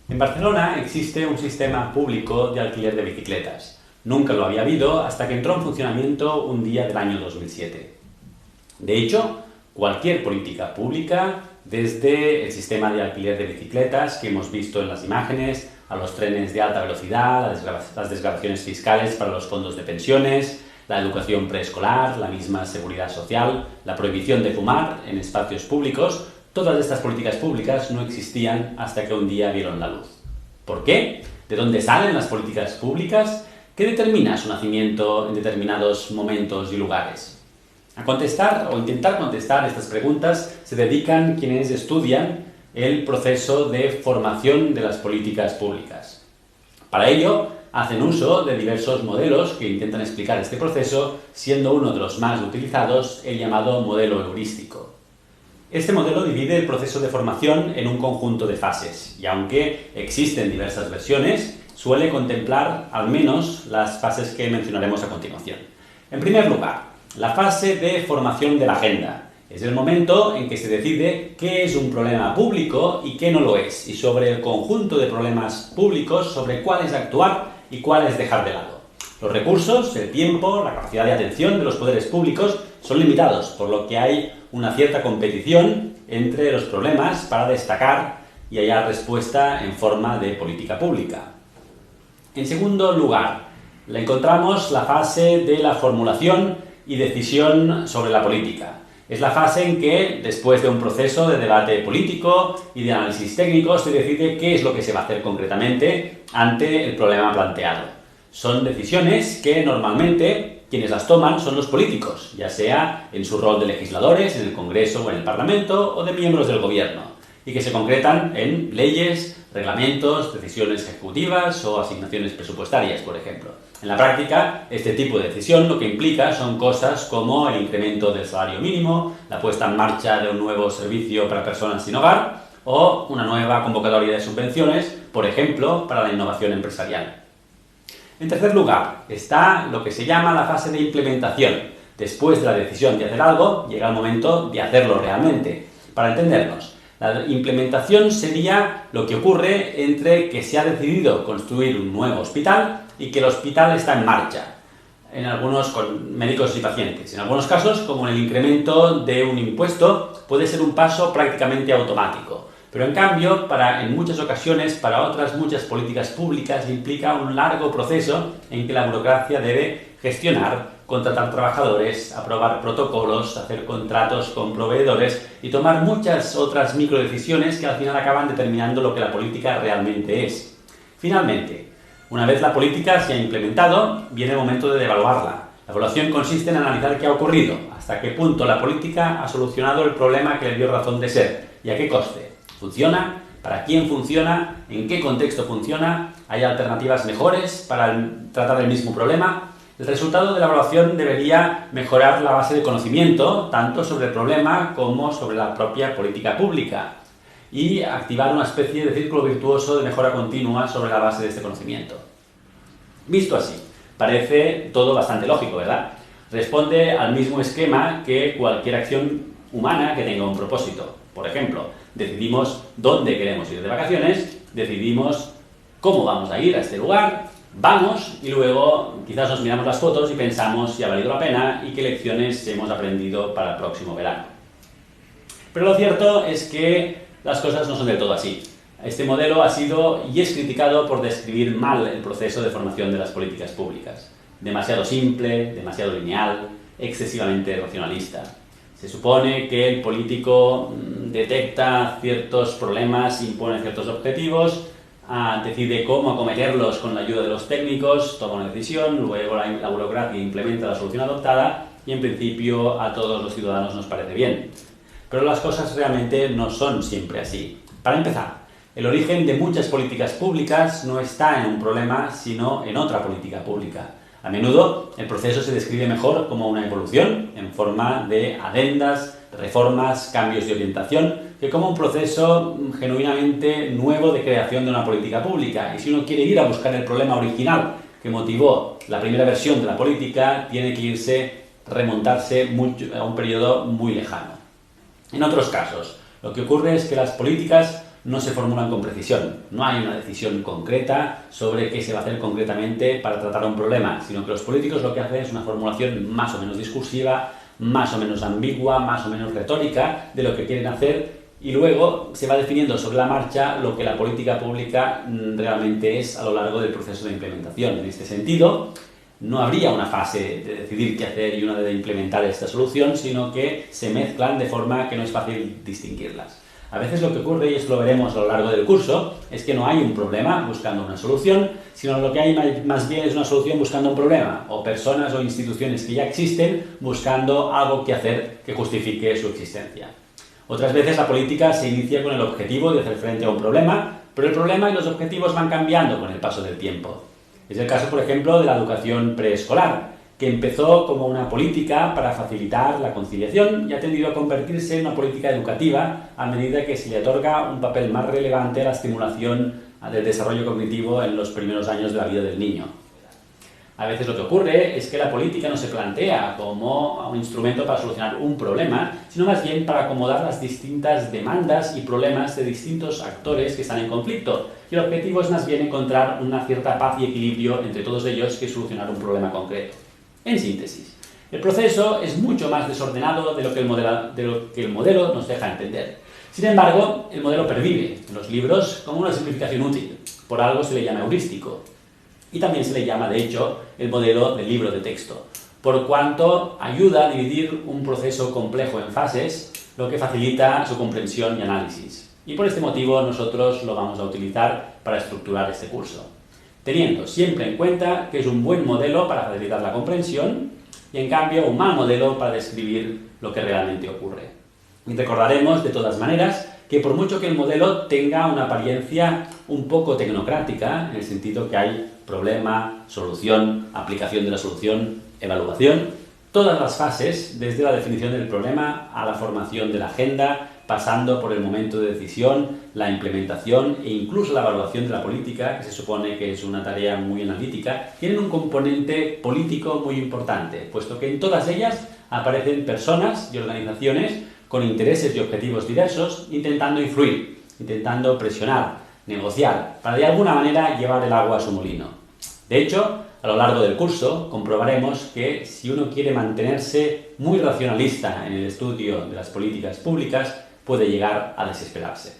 En Barcelona existe un sistema público de alquiler de bicicletas. Nunca lo había habido hasta que entró en funcionamiento un día del año 2007. De hecho, cualquier política pública, desde el sistema de alquiler de bicicletas que hemos visto en las imágenes, a los trenes de alta velocidad, las desgravaciones fiscales para los fondos de pensiones, la educación preescolar, la misma seguridad social, la prohibición de fumar en espacios públicos, todas estas políticas públicas no existían hasta que un día vieron la luz. ¿Por qué? ¿De dónde salen las políticas públicas? ¿Qué determina su nacimiento en determinados momentos y lugares? A contestar o intentar contestar estas preguntas se dedican quienes estudian el proceso de formación de las políticas públicas. Para ello, hacen uso de diversos modelos que intentan explicar este proceso, siendo uno de los más utilizados el llamado modelo heurístico. Este modelo divide el proceso de formación en un conjunto de fases, y aunque existen diversas versiones, suele contemplar al menos las fases que mencionaremos a continuación. En primer lugar, la fase de formación de la agenda. Es el momento en que se decide qué es un problema público y qué no lo es, y sobre el conjunto de problemas públicos, sobre cuáles actuar y cuáles dejar de lado. Los recursos, el tiempo, la capacidad de atención de los poderes públicos son limitados, por lo que hay una cierta competición entre los problemas para destacar y hallar respuesta en forma de política pública. En segundo lugar, encontramos la fase de la formulación y decisión sobre la política. Es la fase en que, después de un proceso de debate político y de análisis técnico, se decide qué es lo que se va a hacer concretamente ante el problema planteado. Son decisiones que normalmente quienes las toman son los políticos, ya sea en su rol de legisladores, en el Congreso o en el Parlamento, o de miembros del Gobierno, y que se concretan en leyes, reglamentos, decisiones ejecutivas o asignaciones presupuestarias, por ejemplo. En la práctica, este tipo de decisión lo que implica son cosas como el incremento del salario mínimo, la puesta en marcha de un nuevo servicio para personas sin hogar o una nueva convocatoria de subvenciones, por ejemplo, para la innovación empresarial. En tercer lugar, está lo que se llama la fase de implementación. Después de la decisión de hacer algo, llega el momento de hacerlo realmente. Para entendernos, la implementación sería lo que ocurre entre que se ha decidido construir un nuevo hospital y que el hospital está en marcha, en algunos con médicos y pacientes. En algunos casos, como en el incremento de un impuesto, puede ser un paso prácticamente automático. Pero en cambio, en muchas ocasiones, para otras muchas políticas públicas, implica un largo proceso en que la burocracia debe gestionar, contratar trabajadores, aprobar protocolos, hacer contratos con proveedores y tomar muchas otras microdecisiones que al final acaban determinando lo que la política realmente es. Finalmente, una vez la política se ha implementado, viene el momento de evaluarla. La evaluación consiste en analizar qué ha ocurrido, hasta qué punto la política ha solucionado el problema que le dio razón de ser y a qué coste. ¿Funciona? ¿Para quién funciona? ¿En qué contexto funciona? ¿Hay alternativas mejores para tratar el mismo problema? El resultado de la evaluación debería mejorar la base de conocimiento, tanto sobre el problema como sobre la propia política pública, y activar una especie de círculo virtuoso de mejora continua sobre la base de este conocimiento. Visto así, parece todo bastante lógico, ¿verdad? Responde al mismo esquema que cualquier acción humana que tenga un propósito. Por ejemplo, decidimos dónde queremos ir de vacaciones, decidimos cómo vamos a ir a este lugar, vamos y luego quizás nos miramos las fotos y pensamos si ha valido la pena y qué lecciones hemos aprendido para el próximo verano. Pero lo cierto es que las cosas no son del todo así. Este modelo ha sido y es criticado por describir mal el proceso de formación de las políticas públicas. Demasiado simple, demasiado lineal, excesivamente racionalista. Se supone que el político detecta ciertos problemas, impone ciertos objetivos, decide cómo acometerlos con la ayuda de los técnicos, toma una decisión, luego la burocracia implementa la solución adoptada y en principio a todos los ciudadanos nos parece bien. Pero las cosas realmente no son siempre así. Para empezar, el origen de muchas políticas públicas no está en un problema, sino en otra política pública. A menudo el proceso se describe mejor como una evolución en forma de adendas, reformas, cambios de orientación, que como un proceso genuinamente nuevo de creación de una política pública. Y si uno quiere ir a buscar el problema original que motivó la primera versión de la política, tiene que remontarse a un periodo muy lejano. En otros casos, lo que ocurre es que las políticas no se formulan con precisión. No hay una decisión concreta sobre qué se va a hacer concretamente para tratar un problema, sino que los políticos lo que hacen es una formulación más o menos discursiva, más o menos ambigua, más o menos retórica de lo que quieren hacer, y luego se va definiendo sobre la marcha lo que la política pública realmente es a lo largo del proceso de implementación. En este sentido, no habría una fase de decidir qué hacer y una de implementar esta solución, sino que se mezclan de forma que no es fácil distinguirlas. A veces lo que ocurre, y esto lo veremos a lo largo del curso, es que no hay un problema buscando una solución, sino lo que hay más bien es una solución buscando un problema, o personas o instituciones que ya existen buscando algo que hacer que justifique su existencia. Otras veces la política se inicia con el objetivo de hacer frente a un problema, pero el problema y los objetivos van cambiando con el paso del tiempo. Es el caso, por ejemplo, de la educación preescolar, que empezó como una política para facilitar la conciliación y ha tendido a convertirse en una política educativa a medida que se le otorga un papel más relevante a la estimulación del desarrollo cognitivo en los primeros años de la vida del niño. A veces lo que ocurre es que la política no se plantea como un instrumento para solucionar un problema, sino más bien para acomodar las distintas demandas y problemas de distintos actores que están en conflicto. Y el objetivo es más bien encontrar una cierta paz y equilibrio entre todos ellos que solucionar un problema concreto. En síntesis, el proceso es mucho más desordenado de lo que el modelo nos deja entender. Sin embargo, el modelo pervive en los libros como una simplificación útil. Por algo se le llama heurístico. Y también se le llama, de hecho, el modelo del libro de texto, por cuanto ayuda a dividir un proceso complejo en fases, lo que facilita su comprensión y análisis. Y por este motivo nosotros lo vamos a utilizar para estructurar este curso, teniendo siempre en cuenta que es un buen modelo para facilitar la comprensión y, en cambio, un mal modelo para describir lo que realmente ocurre. Y recordaremos, de todas maneras, que por mucho que el modelo tenga una apariencia un poco tecnocrática, en el sentido que hay problema, solución, aplicación de la solución, evaluación, todas las fases, desde la definición del problema a la formación de la agenda, pasando por el momento de decisión, la implementación e incluso la evaluación de la política, que se supone que es una tarea muy analítica, tienen un componente político muy importante, puesto que en todas ellas aparecen personas y organizaciones con intereses y objetivos diversos, intentando influir, intentando presionar, negociar, para de alguna manera llevar el agua a su molino. De hecho, a lo largo del curso comprobaremos que si uno quiere mantenerse muy racionalista en el estudio de las políticas públicas, puede llegar a desesperarse.